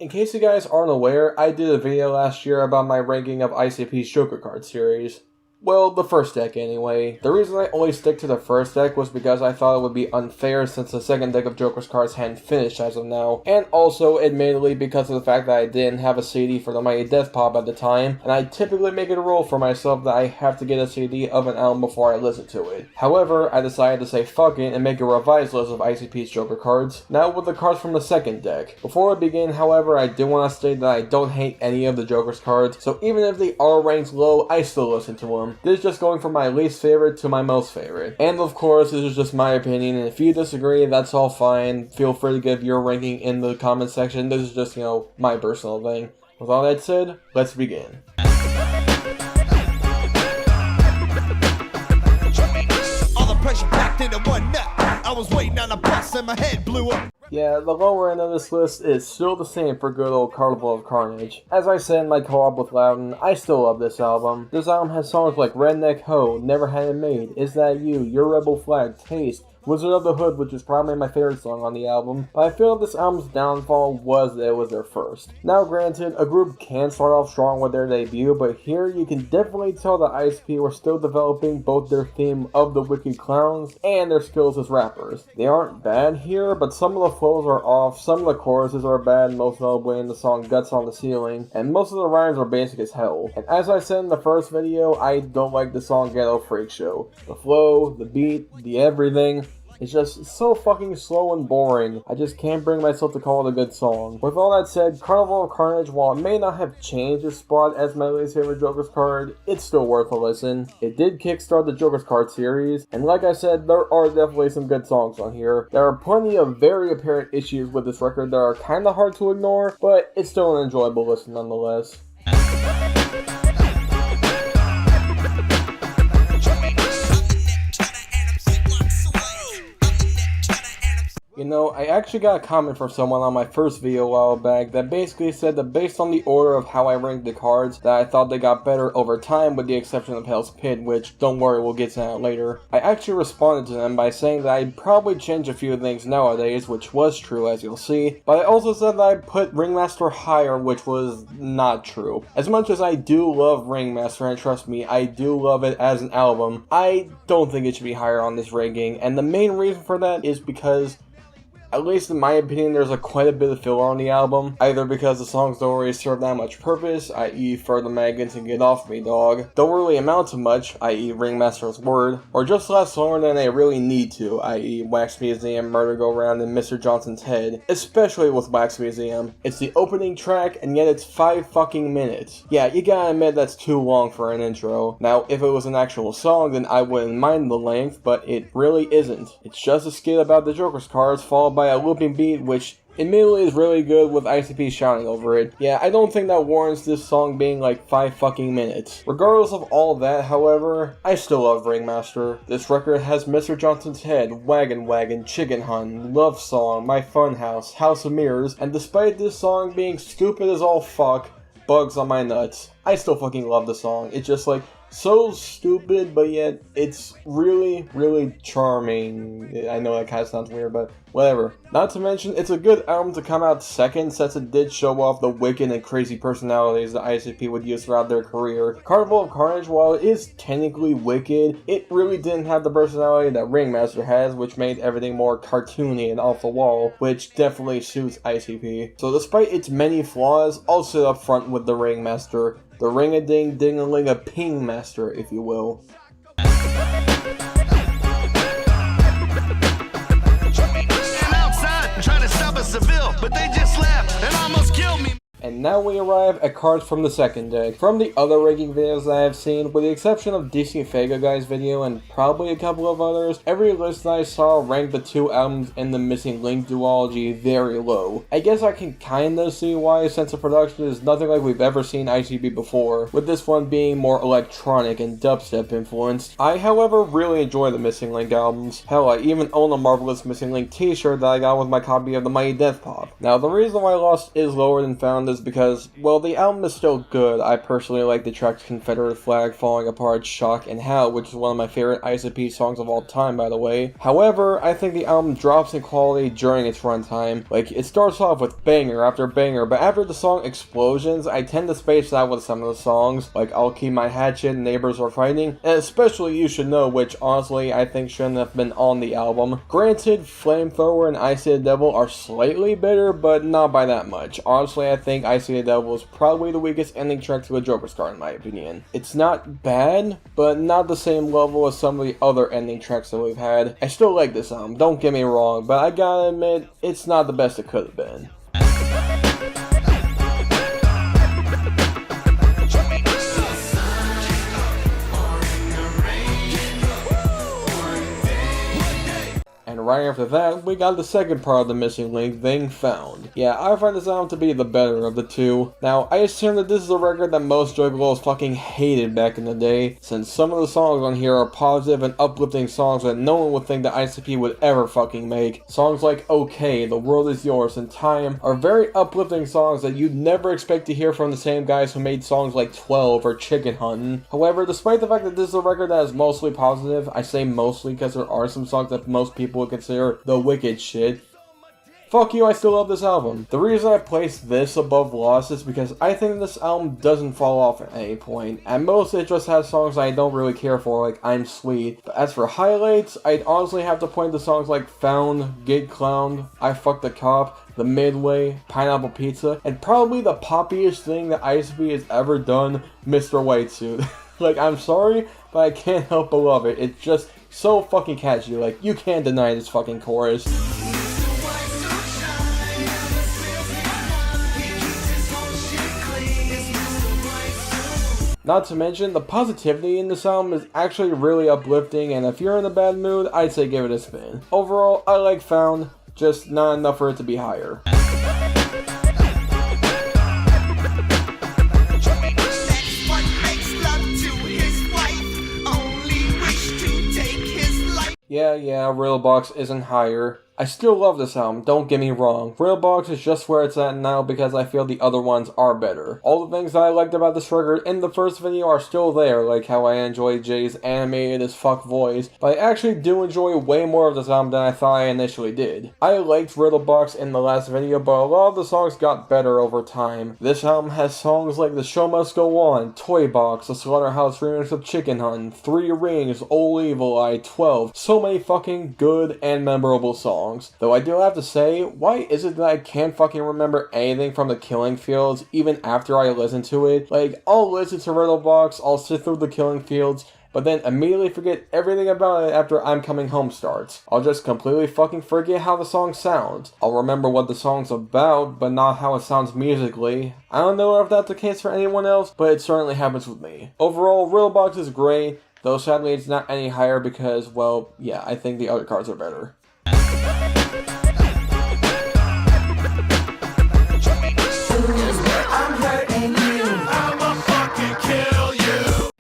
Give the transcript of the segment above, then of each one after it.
In case you guys aren't aware, I did a video last year about my ranking of ICP's Joker card series. Well, the first deck anyway. The reason I only stick to the first deck was because I thought it would be unfair since the second deck of Joker's cards hadn't finished as of now, and also admittedly because of the fact that I didn't have a CD for the Mighty Death Pop at the time, and I typically make it a rule for myself that I have to get a CD of an album before I listen to it. However, I decided to say fuck it and make a revised list of ICP's Joker cards, now with the cards from the second deck. Before I begin, however, I do want to state that I don't hate any of the Joker's cards, so even if they are ranked low, I still listen to them. This is just going from my least favorite to my most favorite. And of course, this is just my opinion, and if you disagree, that's all fine. Feel free to give your ranking in the comment section. This is just, my personal thing. With all that said, let's begin. All the pressure packed into one nut. I was waiting on a bus and my head blew up. Yeah, the lower end of this list is still the same for good old Carnival of Carnage. As I said in my co-op with Loudon, I still love this album. This album has songs like Redneck Ho, Never Had It Made, Is That You, Your Rebel Flag, Taste, Wizard of the Hood, which is probably my favorite song on the album, but I feel this album's downfall was that it was their first. Now granted, a group can start off strong with their debut, but here you can definitely tell that ICP were still developing both their theme of the Wicked Clowns and their skills as rappers. They aren't bad here, but some of the flows are off, some of the choruses are bad, most notably in the song Guts on the Ceiling, and most of the rhymes are basic as hell. And as I said in the first video, I don't like the song Ghetto Freak Show. The flow, the beat, the everything. It's just so fucking slow and boring. I just can't bring myself to call it a good song. With all that said, Carnival of Carnage, while it may not have changed its spot as my least favorite Joker's card, it's still worth a listen. It did kickstart the Joker's card series, and like I said, there are definitely some good songs on here. There are plenty of very apparent issues with this record that are kinda hard to ignore, but it's still an enjoyable listen nonetheless. I actually got a comment from someone on my first video a while back that basically said that based on the order of how I ranked the cards, that I thought they got better over time with the exception of Hell's Pit, which, don't worry, we'll get to that later. I actually responded to them by saying that I'd probably change a few things nowadays, which was true as you'll see, but I also said that I'd put Ringmaster higher, which was not true. As much as I do love Ringmaster, and trust me, I do love it as an album, I don't think it should be higher on this ranking, and the main reason for that is because, at least in my opinion, there's quite a bit of filler on the album, either because the songs don't really serve that much purpose, i.e. further maggots and get off me dog, don't really amount to much, i.e. Ringmaster's Word, or just last longer than they really need to, i.e. Wax Museum, Murder Go Round, and Mr. Johnson's Head, especially with Wax Museum. It's the opening track, and yet it's 5 fucking minutes. Yeah, you gotta admit that's too long for an intro. Now, if it was an actual song, then I wouldn't mind the length, but it really isn't. It's just a skit about the Joker's cards, followed by a looping beat, which admittedly is really good with ICP shouting over it. Yeah, I don't think that warrants this song being 5 fucking minutes. Regardless of all that, however, I still love Ringmaster. This record has Mr. Johnson's Head, Wagon Wagon, Chicken Hunt, Love Song, My Funhouse, House of Mirrors, and despite this song being stupid as all fuck, Bugs on My Nuts, I still fucking love the song. It's just so stupid, but yet it's really, really charming. I know that kind of sounds weird, but whatever. Not to mention, it's a good album to come out second, since it did show off the wicked and crazy personalities that ICP would use throughout their career. Carnival of Carnage, while it is technically wicked, it really didn't have the personality that Ringmaster has, which made everything more cartoony and off the wall, which definitely suits ICP. So despite its many flaws, I'll sit up front with the Ringmaster. The ring-a-ding-ding-a-ling-a-ping master, if you will. Outside, trying to stop a Seville, but they just left and almost killed me. And now we arrive at cards from the second deck. From the other ranking videos that I have seen, with the exception of DC Fega Guy's video and probably a couple of others, every list that I saw ranked the two albums in the Missing Link duology very low. I guess I can kinda see why, since the production is nothing like we've ever seen ICP before, with this one being more electronic and dubstep influenced. I, however, really enjoy the Missing Link albums. Hell, I even own a Marvelous Missing Link t-shirt that I got with my copy of the Mighty Death Pop. Now, the reason why Lost is lower than Found is because, well, the album is still good. I personally like the tracks Confederate Flag, Falling Apart, Shock, and How, which is one of my favorite ICP songs of all time, by the way. However, I think the album drops in quality during its runtime. Like, it starts off with banger after banger, but after the song Explosions, I tend to space out with some of the songs, like I'll Keep My Hatchet, Neighbors Are Fighting, and especially You Should Know, which honestly I think shouldn't have been on the album. Granted, Flamethrower and I See the Devil are slightly better, but not by that much. Honestly, I think I See the Devil is probably the weakest ending track to a Joker's Card in my opinion. It's not bad, but not the same level as some of the other ending tracks that we've had. I still like this album, don't get me wrong, but I gotta admit, it's not the best it could have been. And right after that, we got the second part of the missing link, Thing Found. Yeah, I find this album to be the better of the two. Now, I assume that this is a record that most Juggalos fucking hated back in the day, since some of the songs on here are positive and uplifting songs that no one would think that ICP would ever fucking make. Songs like Okay, The World Is Yours, and Time are very uplifting songs that you'd never expect to hear from the same guys who made songs like 12 or Chicken Huntin'. However, despite the fact that this is a record that is mostly positive, I say mostly because there are some songs that most people would consider the wicked shit. Fuck you, I still love this album. The reason I placed this above Lost is because I think this album doesn't fall off at any point. At most, it just has songs I don't really care for, like I'm Sweet. But as for highlights, I'd honestly have to point to songs like Found, Get Clowned, I Fucked the Cop, The Midway, Pineapple Pizza, and probably the poppiest thing that ICP has ever done, Mr. White Suit. Like, I'm sorry, but I can't help but love it. It's just so fucking catchy, like, you can't deny this fucking chorus. Not to mention, the positivity in this album is actually really uplifting, and if you're in a bad mood, I'd say give it a spin. Overall, I like Found, just not enough for it to be higher. Yeah, Riddlebox isn't higher. I still love this album, don't get me wrong. Riddlebox is just where it's at now because I feel the other ones are better. All the things that I liked about this record in the first video are still there, like how I enjoy Jay's animated as fuck voice, but I actually do enjoy way more of this album than I thought I initially did. I liked Riddlebox in the last video, but a lot of the songs got better over time. This album has songs like The Show Must Go On, Toy Box, the Slaughterhouse remix of Chicken Huntin', 3 Rings, Old Evil Eye, 12, so many fucking good and memorable songs. Though I do have to say, why is it that I can't fucking remember anything from The Killing Fields even after I listen to it? Like, I'll listen to Riddlebox, I'll sit through The Killing Fields, but then immediately forget everything about it after I'm Coming Home starts. I'll just completely fucking forget how the song sounds. I'll remember what the song's about, but not how it sounds musically. I don't know if that's the case for anyone else, but it certainly happens with me. Overall, Riddlebox is great, though sadly it's not any higher because, well, yeah, I think the other cards are better.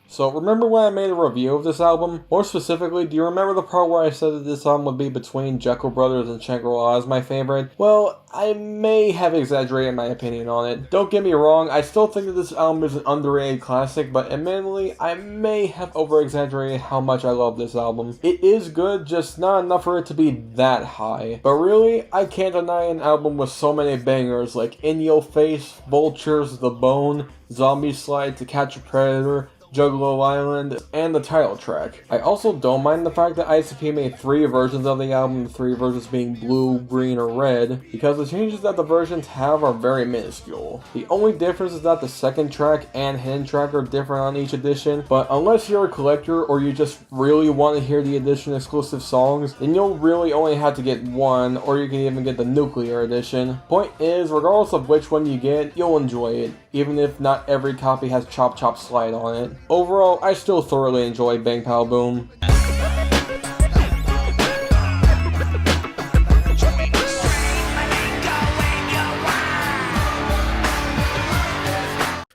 So remember when I made a review of this album? More specifically, do you remember the part where I said that this album would be between Jekyll Brothers and Shangri-La as my favorite? Well, I may have exaggerated my opinion on it. Don't get me wrong, I still think that this album is an underrated classic, but admittedly, I may have over-exaggerated how much I love this album. It is good, just not enough for it to be that high. But really, I can't deny an album with so many bangers like In Your Face, Vultures, The Bone, Zombie Slide, To Catch a Predator, Juggalo Island, and the title track. I also don't mind the fact that ICP made 3 versions of the album, the 3 versions being blue, green, or red, because the changes that the versions have are very minuscule. The only difference is that the second track and hidden track are different on each edition, but unless you're a collector or you just really want to hear the edition exclusive songs, then you'll really only have to get one, or you can even get the nuclear edition. Point is, regardless of which one you get, you'll enjoy it, even if not every copy has Chop Chop Slide on it. Overall, I still thoroughly enjoy Bang Pow Boom.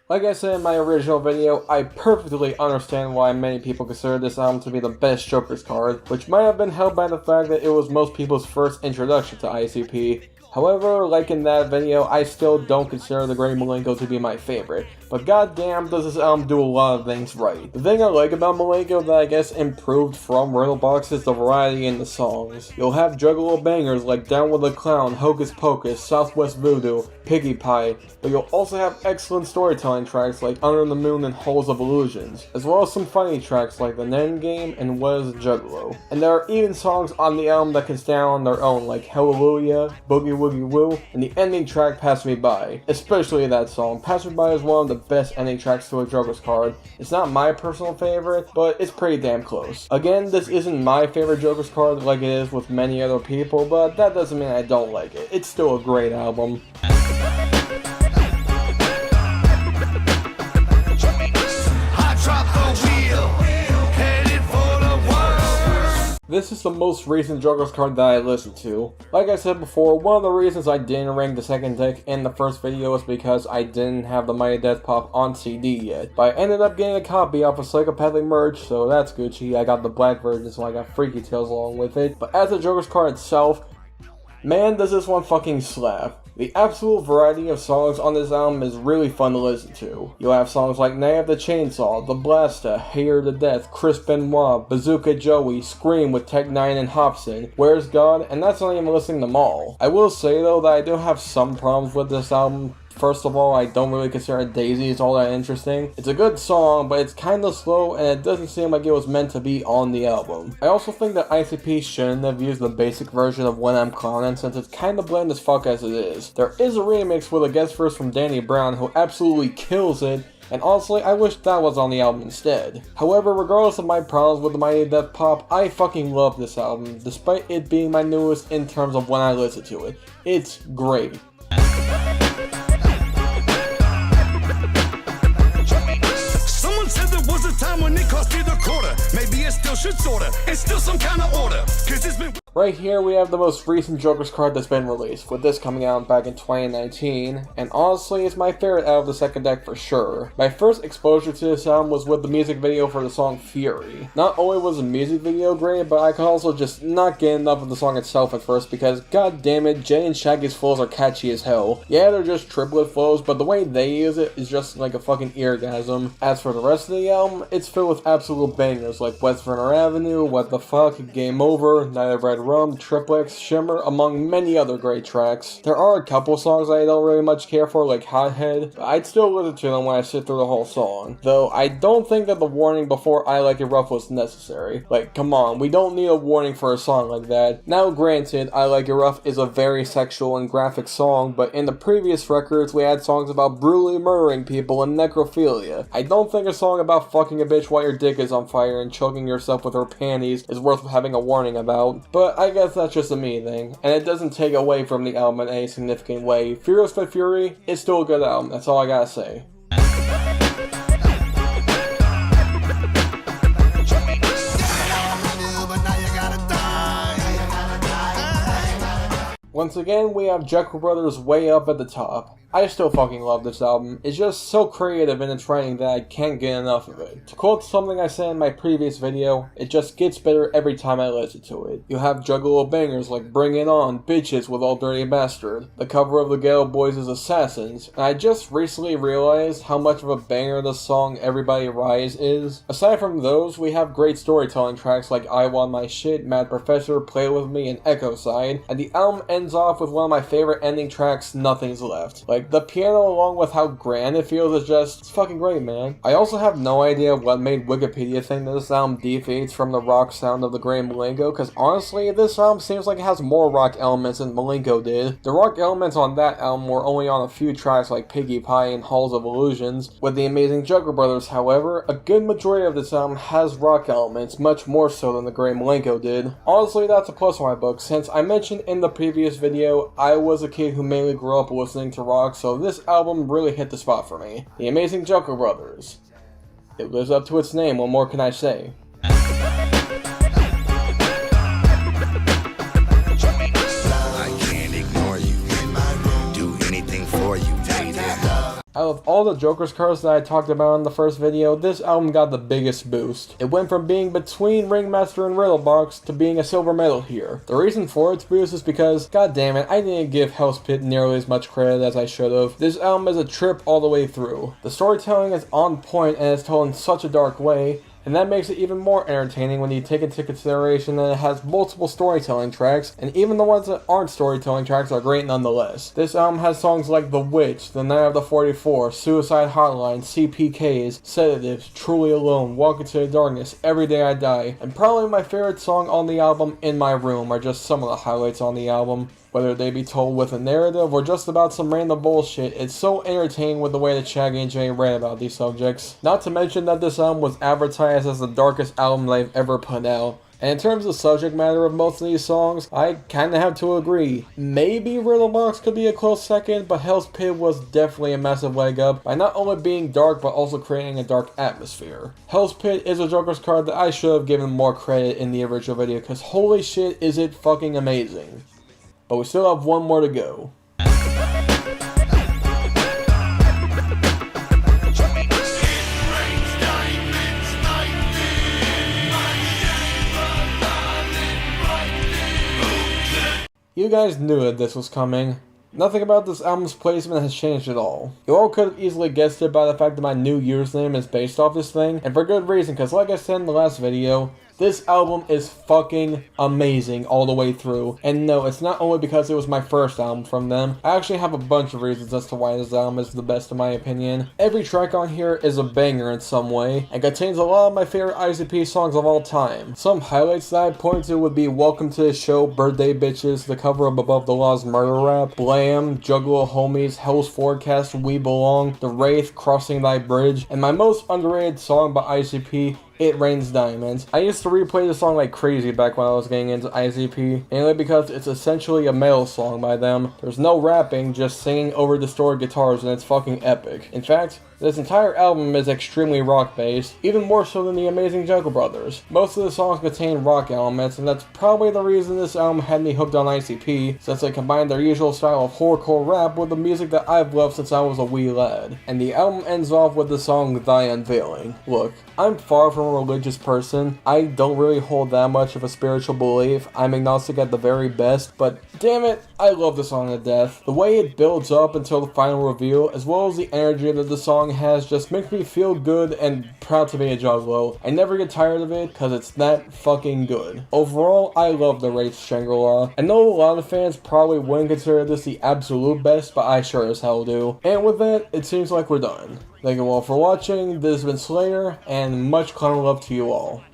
Like I said in my original video, I perfectly understand why many people consider this album to be the best Joker's card, which might have been helped by the fact that it was most people's first introduction to ICP. However, like in that video, I still don't consider The Great Milenko to be my favorite, but goddamn does this album do a lot of things right. The thing I like about Milenko that I guess improved from Riddlebox is the variety in the songs. You'll have juggalo bangers like Down with the Clown, Hocus Pocus, Southwest Voodoo, Piggy Pie, but you'll also have excellent storytelling tracks like Under the Moon and Halls of Illusions, as well as some funny tracks like The Nen Game and What is a Juggalo. And there are even songs on the album that can stand on their own like Hallelujah, Boogie Woogie Woo, and the ending track Pass Me By. Especially that song. Pass Me By is one of the best ending tracks to a Joker's card. It's not my personal favorite, but it's pretty damn close. Again, this isn't my favorite Joker's card like it is with many other people, but that doesn't mean I don't like it. It's still a great album. This is the most recent Joker's card that I listened to. Like I said before, one of the reasons I didn't rank the second deck in the first video was because I didn't have the Mighty Death Pop on CD yet. But I ended up getting a copy off of Psychopathic merch, so that's Gucci. I got the black version, so I got Freaky Tales along with it. But as a Joker's card itself, man does this one fucking slap. The absolute variety of songs on this album is really fun to listen to. You'll have songs like Night of the Chainsaw, The Blaster, Hater to Death, Chris Benoit, Bazooka Joey, Scream with Tech 9 and Hobson, Where's God, and that's not even listing them all. I will say though that I do have some problems with this album. First of all, I don't really consider Daisy is all that interesting. It's a good song, but it's kinda slow and it doesn't seem like it was meant to be on the album. I also think that ICP shouldn't have used the basic version of When I'm Clownin' since it's kinda bland as fuck as it is. There is a remix with a guest verse from Danny Brown who absolutely kills it, and honestly, I wish that was on the album instead. However, regardless of my problems with the Mighty Death Pop, I fucking love this album, despite it being my newest in terms of when I listen to it. It's great. Time when it cost you the quarter. Maybe it still should sorta. It's still some kind of order. Cause it's been. Right here we have the most recent Joker's card that's been released, with this coming out back in 2019, and honestly it's my favorite out of the second deck for sure. My first exposure to this album was with the music video for the song Fury. Not only was the music video great, but I could also just not get enough of the song itself at first because god damn it, Jay and Shaggy's flows are catchy as hell. Yeah, they're just triplet flows, but the way they use it is just like a fucking eargasm. As for the rest of the album, it's filled with absolute bangers like West Verner Avenue, What the Fuck, Game Over, Night of Red Rum, Triplex, Shimmer, among many other great tracks. There are a couple songs I don't really much care for, like Hothead, but I'd still listen to them when I sit through the whole song. Though I don't think that the warning before I Like It Rough was necessary. Like, come on, we don't need a warning for a song like that. Now granted, I Like It Rough is a very sexual and graphic song, but in the previous records we had songs about brutally murdering people and necrophilia. I don't think a song about fucking a bitch while your dick is on fire and choking yourself with her panties is worth having a warning about, but I guess that's just a me thing, and it doesn't take away from the album in any significant way. Furious by Fury is still a good album, that's all I gotta say. Once again, we have Jekyll Brothers way up at the top. I still fucking love this album. It's just so creative in its writing that I can't get enough of it. To quote something I said in my previous video, it just gets better every time I listen to it. You have juggalo bangers like Bring It On, Bitches with All Dirty Bastard, the cover of the Ghetto Boys' Assassins, and I just recently realized how much of a banger the song Everybody Rise is. Aside from those, we have great storytelling tracks like I Want My Shit, Mad Professor, Play With Me, and Echo Side, and the album ends off with one of my favorite ending tracks, Nothing's Left. Like, the piano along with how grand it feels is just, it's fucking great, man. I also have no idea what made Wikipedia think that this album deviates from the rock sound of The Great Milenko, because honestly, this album seems like it has more rock elements than Milenko did. The rock elements on that album were only on a few tracks like Piggy Pie and Halls of Illusions. With the amazing Jekyll Brothers, however, a good majority of this album has rock elements, much more so than The Great Milenko did. Honestly, that's a plus for my book, since I mentioned in the previous video, I was a kid who mainly grew up listening to rock, so this album really hit the spot for me. The amazing Jekyll Brothers. It lives up to its name, what more can I say? Out of all the Joker's cards that I talked about in the first video, this album got the biggest boost. It went from being between Ringmaster and Riddlebox to being a silver medal here. The reason for its boost is because, god damn it, I didn't give Hell's Pit nearly as much credit as I should have. This album is a trip all the way through. The storytelling is on point and is told in such a dark way, and that makes it even more entertaining when you take into consideration that it has multiple storytelling tracks, and even the ones that aren't storytelling tracks are great nonetheless. This album has songs like The Witch, The Night of the 44, Suicide Hotline, CPKs, Sedatives, Truly Alone, Walk Into the Darkness, Every Day I Die, and probably my favorite song on the album, In My Room, are just some of the highlights on the album. Whether they be told with a narrative or just about some random bullshit, it's so entertaining with the way that Shaggy and Jay read about these subjects. Not to mention that this album was advertised as the darkest album they've ever put out. And in terms of subject matter of most of these songs, I kinda have to agree. Maybe Riddlebox could be a close second, but Hell's Pit was definitely a massive leg up by not only being dark but also creating a dark atmosphere. Hell's Pit is a Joker's card that I should have given more credit in the original video, cause holy shit is it fucking amazing. But we still have one more to go. You guys knew that this was coming. Nothing about this album's placement has changed at all. You all could have easily guessed it by the fact that my New Year's name is based off this thing, and for good reason, because like I said in the last video, this album is fucking amazing all the way through. And no, it's not only because it was my first album from them. I actually have a bunch of reasons as to why this album is the best in my opinion. Every track on here is a banger in some way, and contains a lot of my favorite ICP songs of all time. Some highlights that I'd point to would be Welcome to the Show, Birthday Bitches, the cover of Above the Law's Murder Rap, Blam, Juggalo Homies, Hell's Forecast, We Belong, The Wraith, Crossing Thy Bridge, and my most underrated song by ICP, It Rains Diamonds. I used to replay this song like crazy back when I was getting into ICP, mainly because it's essentially a metal song by them. There's no rapping, just singing over distorted guitars, and it's fucking epic. In fact, this entire album is extremely rock-based, even more so than the Amazing Jungle Brothers. Most of the songs contain rock elements, and that's probably the reason this album had me hooked on ICP, since they combined their usual style of horrorcore rap with the music that I've loved since I was a wee lad. And the album ends off with the song Thy Unveiling. Look, I'm far from a religious person. I don't really hold that much of a spiritual belief. I'm agnostic at the very best, but damn it, I love the song to death. The way it builds up until the final reveal, as well as the energy that the song has, just makes me feel good and proud to be a Juggalo. I never get tired of it because it's that fucking good. Overall, I love the Wraith's Shangri-La. I know a lot of fans probably wouldn't consider this the absolute best, but I sure as hell do. And with that, it seems like we're done. Thank you all for watching. This has been Slayer, and much clown love to you all.